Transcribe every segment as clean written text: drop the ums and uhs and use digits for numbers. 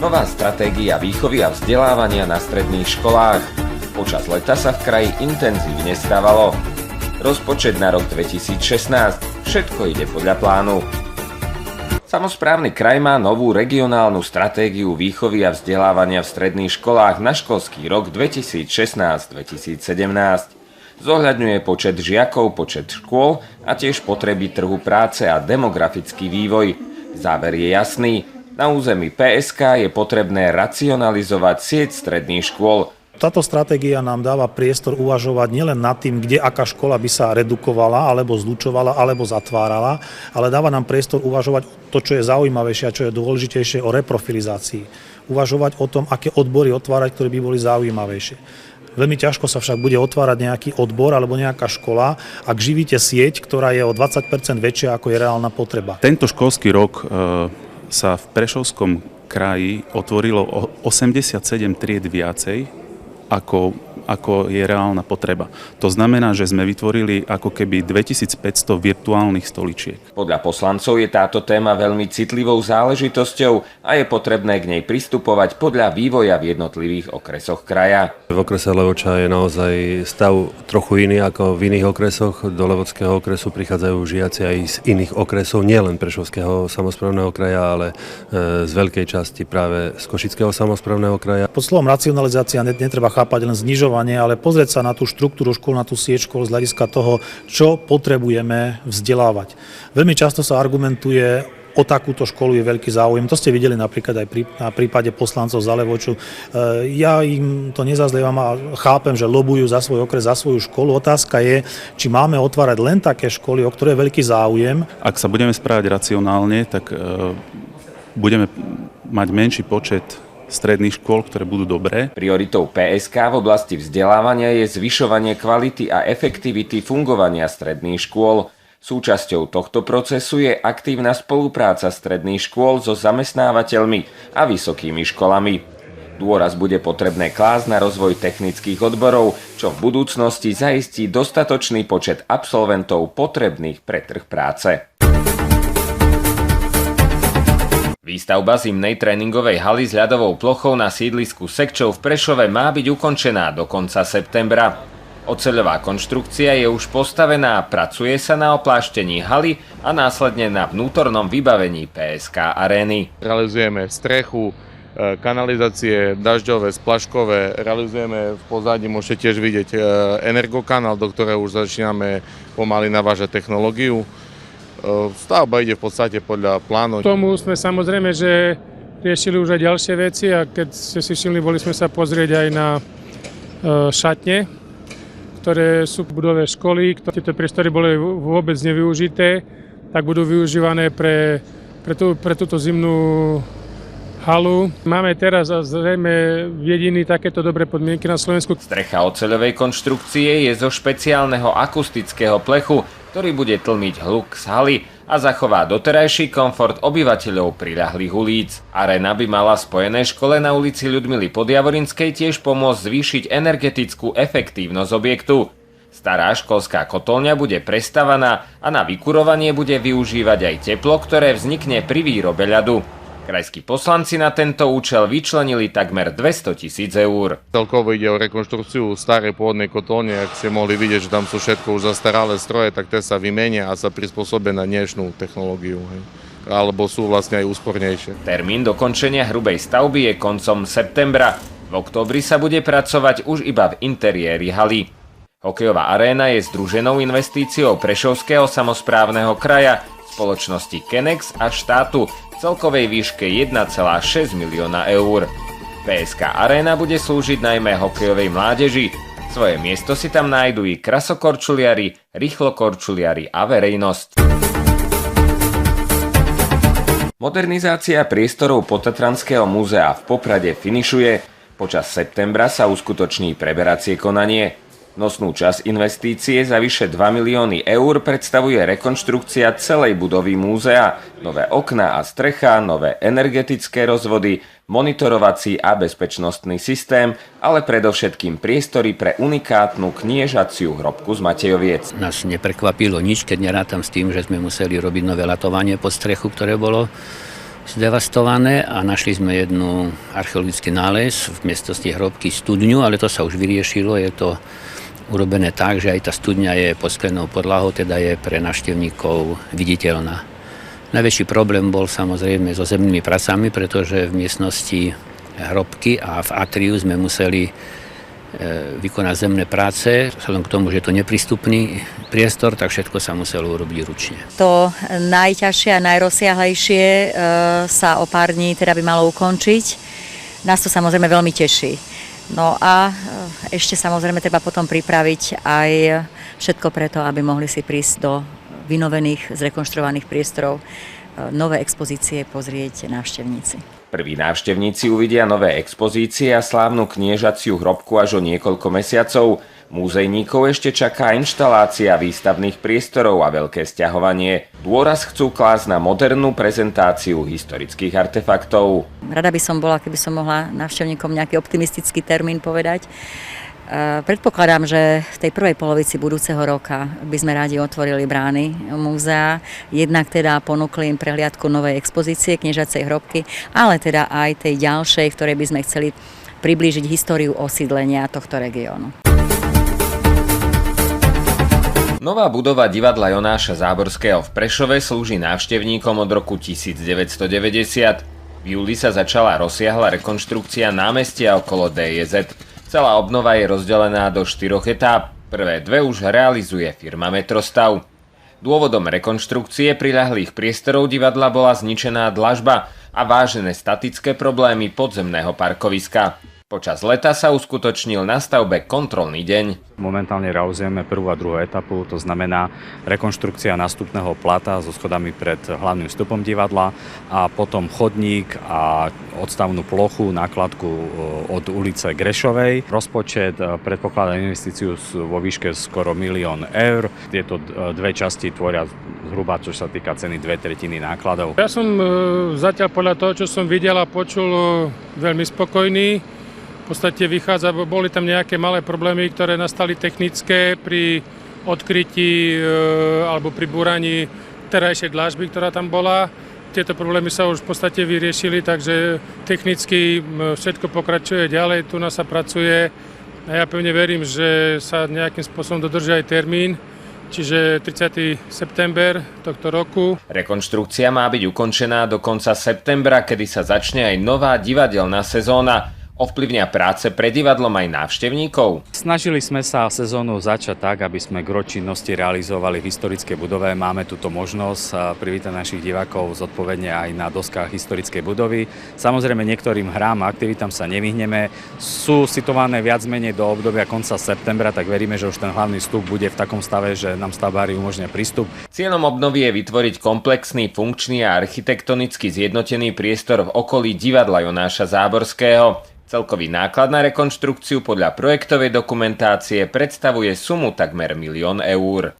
Nová stratégia výchovy a vzdelávania na stredných školách. Počas leta sa v kraji intenzívne stavalo. Rozpočet na rok 2016. Všetko ide podľa plánu. Samosprávny kraj má novú regionálnu stratégiu výchovy a vzdelávania v stredných školách na školský rok 2016-2017. Zohľadňuje počet žiakov, počet škôl a tiež potreby trhu práce a demografický vývoj. Záver je jasný. Na území PSK je potrebné racionalizovať sieť stredných škôl. Táto stratégia nám dáva priestor uvažovať nielen nad tým, kde aká škola by sa redukovala, alebo zlučovala, alebo zatvárala, ale dáva nám priestor uvažovať to, čo je zaujímavejšie a čo je dôležitejšie o reprofilizácii. Uvažovať o tom, aké odbory otvárať, ktoré by boli zaujímavejšie. Veľmi ťažko sa však bude otvárať nejaký odbor alebo nejaká škola, ak živíte sieť, ktorá je o 20% väčšia, ako je reálna potreba. Tento školský rok sa v Prešovskom kraji otvorilo 87 tried viacej, ako je reálna potreba. To znamená, že sme vytvorili ako keby 2500 virtuálnych stoličiek. Podľa poslancov je táto téma veľmi citlivou záležitosťou a je potrebné k nej pristupovať podľa vývoja v jednotlivých okresoch kraja. V okrese Levoča je naozaj stav trochu iný ako v iných okresoch. Do Levočského okresu prichádzajú žiaci aj z iných okresov, nielen Prešovského samosprávneho kraja, ale z veľkej časti práve z Košického samosprávneho kraja. Pod slovom racionalizácia netreba chápať len znižovanie, ale pozrieť sa na tú štruktúru škôl, na tú sieť škôl z hľadiska toho, čo potrebujeme vzdelávať. Veľmi často sa argumentuje, o takúto školu je veľký záujem. To ste videli napríklad aj na prípade poslancov za Levoču. Ja im to nezazlievam a chápem, že lobujú za svoj okres, za svoju školu. Otázka je, či máme otvárať len také školy, o ktoré je veľký záujem. Ak sa budeme správať racionálne, tak budeme mať menší počet stredných škôl, ktoré budú dobré. Prioritou PSK v oblasti vzdelávania je zvyšovanie kvality a efektivity fungovania stredných škôl. Súčasťou tohto procesu je aktívna spolupráca stredných škôl so zamestnávateľmi a vysokými školami. Dôraz bude potrebné klásť na rozvoj technických odborov, čo v budúcnosti zaistí dostatočný počet absolventov potrebných pre trh práce. Výstavba zimnej tréningovej haly s ľadovou plochou na sídlisku Sekčov v Prešove má byť ukončená do konca septembra. Oceľová konštrukcia je už postavená, pracuje sa na opláštení haly a následne na vnútornom vybavení PSK arény. Realizujeme strechu, kanalizácie dažďové, splaškové, realizujeme v pozadí, môžete tiež vidieť energokanál, do ktorého už začíname pomaly navážať technológiu. Stavba ide v podstate podľa plánu. K tomu sme samozrejme, že riešili už aj ďalšie veci a keď ste si všimli, boli sme sa pozrieť aj na šatne, ktoré sú v budove školy. Tieto priestory boli vôbec nevyužité, tak budú využívané pre túto zimnú halu. Máme teraz zrejme jediný takéto dobré podmienky na Slovensku. Strecha oceľovej konštrukcie je zo špeciálneho akustického plechu, ktorý bude tlmiť hluk z haly a zachová doterajší komfort obyvateľov priľahlých ulíc. Aréna by mala spojené škole na ulici Ľudmily Podjavorinskej tiež pomôcť zvýšiť energetickú efektívnosť objektu. Stará školská kotolňa bude prestavaná a na vykurovanie bude využívať aj teplo, ktoré vznikne pri výrobe ľadu. Krajskí poslanci na tento účel vyčlenili takmer 200 000 eur. Celkovo ide o rekonštrukciu starej pôvodnej kotolne. Ak ste mohli vidieť, že tam sú všetko už zastaralé stroje, tak tie sa vymenia a sa prispôsobia na dnešnú technológiu. Alebo sú vlastne aj úspornejšie. Termín dokončenia hrubej stavby je koncom septembra. V októbri sa bude pracovať už iba v interiéri haly. Hokejová aréna je združenou investíciou Prešovského samosprávneho kraja, spoločnosti Kenex a štátu v celkovej výške 1,6 milióna eur. PSK Aréna bude slúžiť najmä hokejovej mládeži. Svoje miesto si tam nájdu i krasokorčuliari, rýchlokorčuliari a verejnosť. Modernizácia priestorov Podtatranského múzea v Poprade finišuje. Počas septembra sa uskutoční preberacie konanie. Nosnú časť investície za vyše 2 milióny eur predstavuje rekonštrukcia celej budovy múzea, nové okná a strecha, nové energetické rozvody, monitorovací a bezpečnostný systém, ale predovšetkým priestory pre unikátnu kniežaciu hrobku z Matejoviec. Nás neprekvapilo nič, keď nerátam s tým, že sme museli robiť nové latovanie pod strechu, ktoré bolo zdevastované a našli sme jednu archeologický nález v miestnosti hrobky studňu, ale to sa už vyriešilo, je to urobené tak, že aj tá studňa je pod sklenou podlahou, teda je pre návštevníkov viditeľná. Najväčší problém bol samozrejme so zemnými pracami, pretože v miestnosti hrobky a v atriu sme museli vykonať zemné práce. Vzhľadom k tomu, že je to neprístupný priestor, tak všetko sa muselo urobiť ručne. To najťažšie a najrozsiahlejšie sa o pár dní teda by malo ukončiť. Nás to samozrejme veľmi teší. No a ešte samozrejme treba potom pripraviť aj všetko preto, aby mohli si prísť do vynovených, zrekonštruovaných priestorov nové expozície pozrieť návštevníci. Prví návštevníci uvidia nové expozície a slávnu kniežaciu hrobku až o niekoľko mesiacov. Múzejníkov ešte čaká inštalácia výstavných priestorov a veľké sťahovanie. Dôraz chcú klásť na modernú prezentáciu historických artefaktov. Rada by som bola, keby som mohla návštevníkom nejaký optimistický termín povedať. Predpokladám, že v tej prvej polovici budúceho roka by sme radi otvorili brány múzea, jednak teda ponúkli im prehliadku novej expozície kniežacej hrobky, ale teda aj tej ďalšej, v ktorej by sme chceli priblížiť históriu osídlenia tohto regiónu. Nová budova divadla Jonáša Záborského v Prešove slúži návštevníkom od roku 1990. V júli sa začala rozsiahla rekonštrukcia námestia okolo DJZ. Celá obnova je rozdelená do 4 etáp. Prvé 2 už realizuje firma Metrostav. Dôvodom rekonštrukcie priľahlých priestorov divadla bola zničená dlažba a vážené statické problémy podzemného parkoviska. Počas leta sa uskutočnil na stavbe kontrolný deň. Momentálne realizujeme prvú a druhú etapu, to znamená rekonštrukcia nástupného plata so schodami pred hlavným vstupom divadla a potom chodník a odstavnú plochu, nákladku od ulice Grešovej. Rozpočet predpokladá investíciu vo výške skoro 1 000 000 eur. Tieto dve časti tvoria zhruba, čo sa týka ceny 2/3 nákladov. Ja som zatiaľ podľa toho, čo som videl a počul, veľmi spokojný. V podstate vychádza, boli tam nejaké malé problémy, ktoré nastali technické pri odkrytí alebo pri búraní terajšej dlažby, ktorá tam bola. Tieto problémy sa už v podstate vyriešili, takže technicky všetko pokračuje ďalej, tu nás sa pracuje a ja pevne verím, že sa nejakým spôsobom dodrží aj termín, čiže 30. september tohto roku. Rekonštrukcia má byť ukončená do konca septembra, kedy sa začne aj nová divadelná sezóna. Ovplyvnia práce pre divadlom aj návštevníkov? Snažili sme sa sezónu začať tak, aby sme k ročinnosti realizovali v historickej budove. Máme túto možnosť privítať našich divákov zodpovedne aj na doskách historickej budovy. Samozrejme niektorým hrám a aktivitám sa nevyhneme. Sú situované viac menej do obdobia konca septembra, tak veríme, že už ten hlavný vstup bude v takom stave, že nám stavbári umožnia prístup. Cieľom obnovy je vytvoriť komplexný, funkčný a architektonicky zjednotený priestor v okolí divadla Jonáša Záborského. Celkový náklad na rekonštrukciu podľa projektovej dokumentácie predstavuje sumu takmer 1 000 000 eur.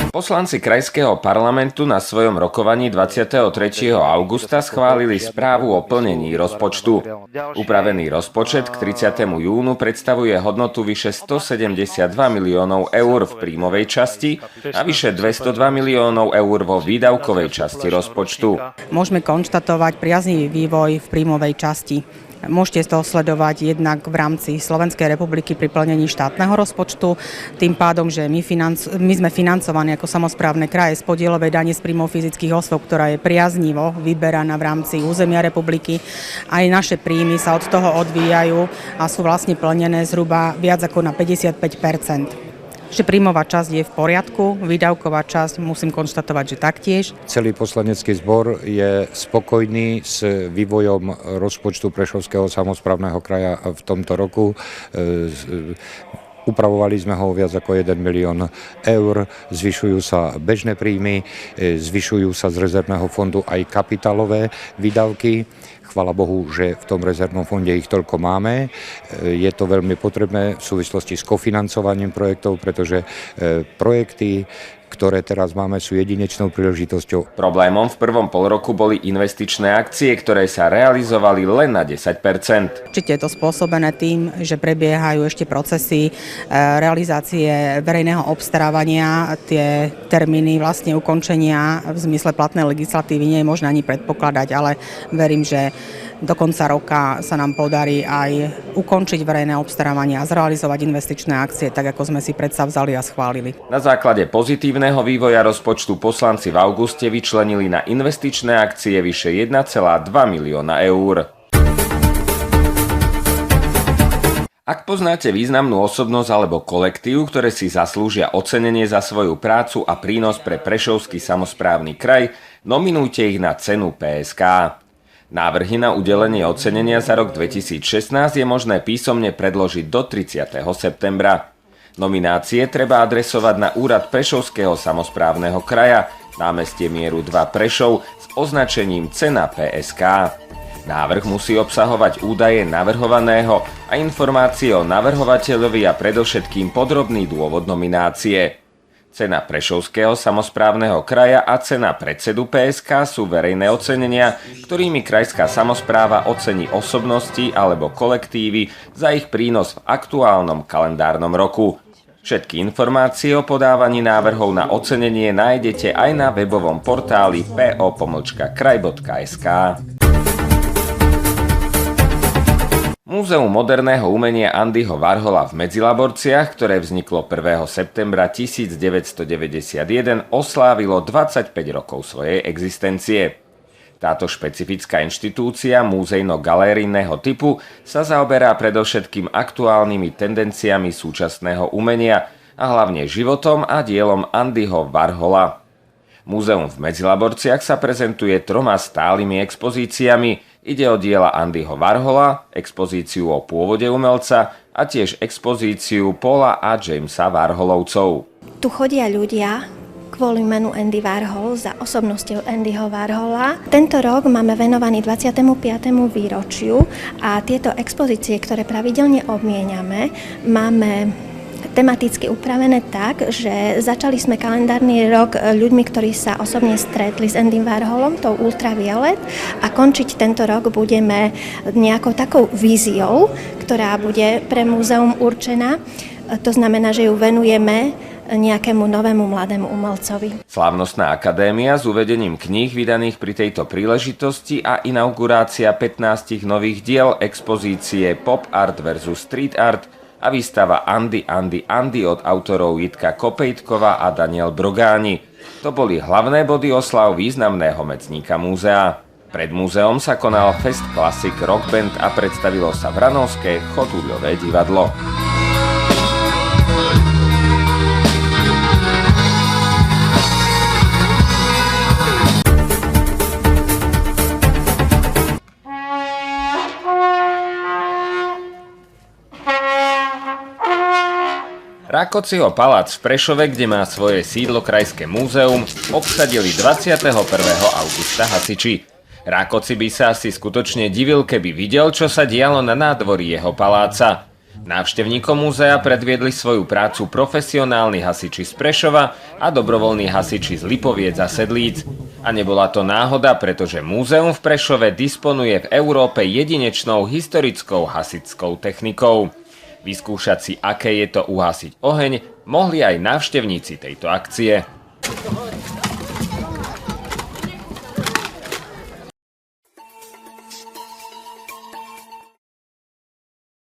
Poslanci Krajského parlamentu na svojom rokovaní 23. augusta schválili správu o plnení rozpočtu. Upravený rozpočet k 30. júnu predstavuje hodnotu vyše 172 miliónov eur v príjmovej časti a vyše 202 miliónov eur vo výdavkovej časti rozpočtu. Môžeme konštatovať priaznivý vývoj v príjmovej časti. Môžete to sledovať jednak v rámci Slovenskej republiky pri plnení štátneho rozpočtu, tým pádom, že my sme financovaní ako samosprávne kraje z podielovej dane z príjmov fyzických osôb, ktorá je priaznivo vyberaná v rámci územia republiky. Aj naše príjmy sa od toho odvíjajú a sú vlastne plnené zhruba viac ako na 55%. Že príjmová časť je v poriadku, výdavková časť musím konštatovať, že taktiež. Celý poslanecký zbor je spokojný s vývojom rozpočtu Prešovského samosprávneho kraja v tomto roku. Upravovali sme ho viac ako 1 milión eur, zvyšujú sa bežné príjmy, zvyšujú sa z rezervného fondu aj kapitálové výdavky. Chvala Bohu, že v tom rezervnom fonde ich toľko máme. Je to veľmi potrebné v súvislosti s kofinancovaním projektov, pretože projekty, ktoré teraz máme, sú jedinečnou príležitosťou. Problémom v prvom polroku boli investičné akcie, ktoré sa realizovali len na 10%. Určite je to spôsobené tým, že prebiehajú ešte procesy realizácie verejného obstarávania. Tie termíny vlastne ukončenia v zmysle platnej legislatívy nie je možné ani predpokladať, ale verím, že do konca roka sa nám podarí aj ukončiť verejné obstarávanie a zrealizovať investičné akcie, tak ako sme si predsavzali a schválili. Na základe pozitívneho vývoja rozpočtu poslanci v auguste vyčlenili na investičné akcie vyše 1,2 milióna eur. Ak poznáte významnú osobnosť alebo kolektív, ktoré si zaslúžia ocenenie za svoju prácu a prínos pre Prešovský samosprávny kraj, nominujte ich na cenu PSK. Návrhy na udelenie ocenenia za rok 2016 je možné písomne predložiť do 30. septembra. Nominácie treba adresovať na úrad Prešovského samosprávneho kraja, námestie Mieru 2 Prešov s označením cena PSK. Návrh musí obsahovať údaje navrhovaného a informácie o navrhovateľovi a predovšetkým podrobný dôvod nominácie. Cena Prešovského samosprávneho kraja a cena predsedu PSK sú verejné ocenenia, ktorými krajská samospráva ocení osobnosti alebo kolektívy za ich prínos v aktuálnom kalendárnom roku. Všetky informácie o podávaní návrhov na ocenenie nájdete aj na webovom portáli po.kraj.sk. Múzeum moderného umenia Andyho Warhola v Medzilaborciach, ktoré vzniklo 1. septembra 1991, oslávilo 25 rokov svojej existencie. Táto špecifická inštitúcia múzejno-galérijného typu sa zaoberá predovšetkým aktuálnymi tendenciami súčasného umenia a hlavne životom a dielom Andyho Warhola. Múzeum v Medzilaborciach sa prezentuje 3 stálymi expozíciami. Ide o diela Andyho Warhola, expozíciu o pôvode umelca a tiež expozíciu Paula a Jamesa Warholovcov. Tu chodia ľudia kvôli menu Andy Warhol za osobnosťou Andyho Warhola. Tento rok máme venovaný 25. výročiu a tieto expozície, ktoré pravidelne obmieniame, máme tematicky upravené tak, že začali sme kalendárny rok ľuďmi, ktorí sa osobne stretli s Andym Warholom, tou Ultraviolet, a končiť tento rok budeme nejakou takou víziou, ktorá bude pre múzeum určená. To znamená, že ju venujeme nejakému novému mladému umelcovi. Slávnostná akadémia s uvedením kníh vydaných pri tejto príležitosti a inaugurácia 15 nových diel expozície Pop Art versus Street Art a výstava Andy od autorov Jitka Kopejtkova a Daniel Brogáni. To boli hlavné body oslav významného medzníka múzea. Pred múzeom sa konal Fest Classic Rock Band a predstavilo sa vranovské Chotuľové divadlo. Rákociho palác v Prešove, kde má svoje sídlo Krajské múzeum, obsadili 21. augusta hasiči. Rákoci by sa asi skutočne divil, keby videl, čo sa dialo na nádvorí jeho paláca. Návštevníkom múzea predviedli svoju prácu profesionálni hasiči z Prešova a dobrovoľní hasiči z Lipoviec a Sedlíc. A nebola to náhoda, pretože múzeum v Prešove disponuje v Európe jedinečnou historickou hasickou technikou. Vyskúšať si, aké je to uhasiť oheň, mohli aj návštevníci tejto akcie.